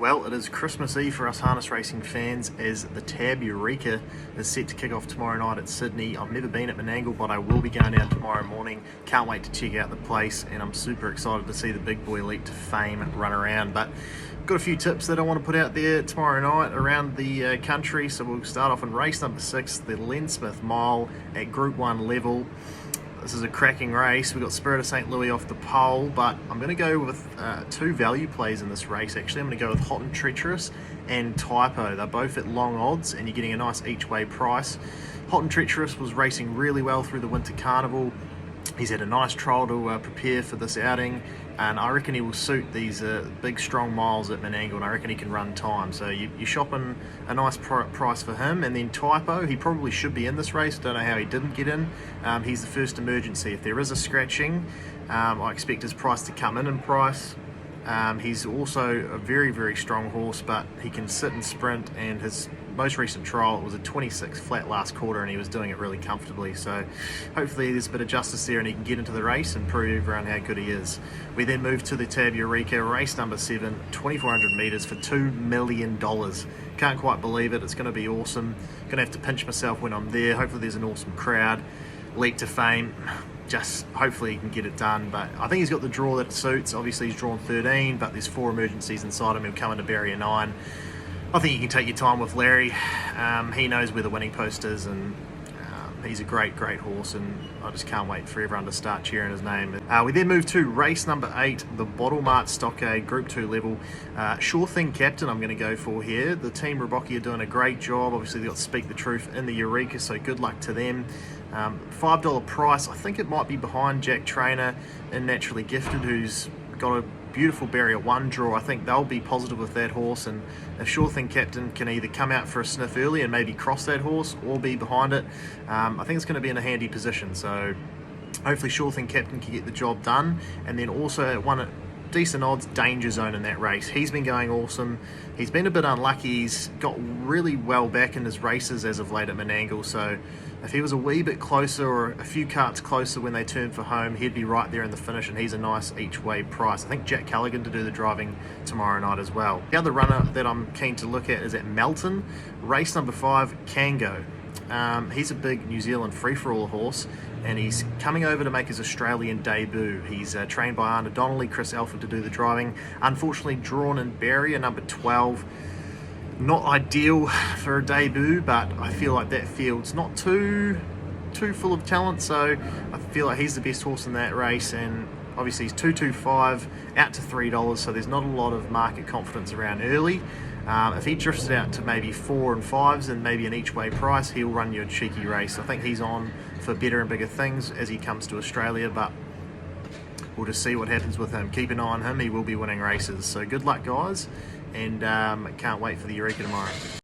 Well, it is Christmas Eve for us harness racing fans as the Tab Eureka is set to kick off tomorrow night at Sydney. I've never been at Menangle, but I will be going out tomorrow morning. Can't wait to check out the place, and I'm super excited to see the big boy Leap to Fame run around. But got a few tips that I want to put out there tomorrow night around the country. So we'll start off in race number 6, the Len Smith Mile at Group 1 level. This is a cracking race. We've got Spirit of St. Louis off the pole, but I'm going to go with two value plays in this race. Actually, I'm going to go with Hot and Treacherous and Typo. They're both at long odds, and you're getting a nice each-way price. Hot and Treacherous was racing really well through the Winter Carnival. He's had a nice trial to prepare for this outing, and I reckon he will suit these big strong miles at Menangle, and I reckon he can run time. So you're shopping a nice price for him. And then Typo, he probably should be in this race. Don't know how he didn't get in. He's the first emergency. If there is a scratching, I expect his price to come in price. He's also a very, very strong horse, but he can sit and sprint, and his most recent trial was a 26 flat last quarter, and he was doing it really comfortably. So hopefully there's a bit of justice there and he can get into the race and prove everyone how good he is. We then move to the Tab Eureka, race number 7, 2,400 metres for $2 million. Can't quite believe it. It's going to be awesome. Gonna have to pinch myself when I'm there. Hopefully there's an awesome crowd. Leap to Fame, just hopefully he can get it done, but I think he's got the draw that it suits. Obviously he's drawn 13, but there's 4 emergencies inside him. He'll come into barrier 9. I think you can take your time with Larry. He knows where the winning post is, and he's a great horse, and I just can't wait for everyone to start cheering his name. We then move to race number 8, the Bottle Mart Stockade Group 2 level. Sure Thing Captain I'm going to go for here. The team Roboki are doing a great job. Obviously they've got Speak the Truth in the Eureka, so good luck to them. $5 price. I think it might be behind Jack Trainer and Naturally Gifted, who's got a beautiful barrier 1 draw. I think they'll be positive with that horse, and if Sure Thing Captain can either come out for a sniff early and maybe cross that horse or be behind it, I think it's going to be in a handy position. So hopefully Sure Thing Captain can get the job done. And then also one at decent odds, Danger Zone in that race. He's been going awesome. He's been a bit unlucky. He's got really well back in his races as of late at Menangle, so if he was a wee bit closer or a few carts closer when they turn for home, he'd be right there in the finish, and he's a nice each-way price. I think Jack Callaghan to do the driving tomorrow night as well. The other runner that I'm keen to look at is at Melton, race number 5, Kango. He's a big New Zealand free-for-all horse, and he's coming over to make his Australian debut. He's trained by Arna Donnelly, Chris Alford to do the driving. Unfortunately drawn in barrier number 12. Not ideal for a debut, but I feel like that field's not too full of talent, so I feel like he's the best horse in that race. And obviously he's 225 out to $3, so there's not a lot of market confidence around early. If he drifts out to maybe 4 and 5s and maybe an each-way price, he'll run you a cheeky race. I think he's on for better and bigger things as he comes to Australia, but we'll just see what happens with him. Keep an eye on him. He will be winning races. So good luck, guys, and can't wait for the Eureka tomorrow.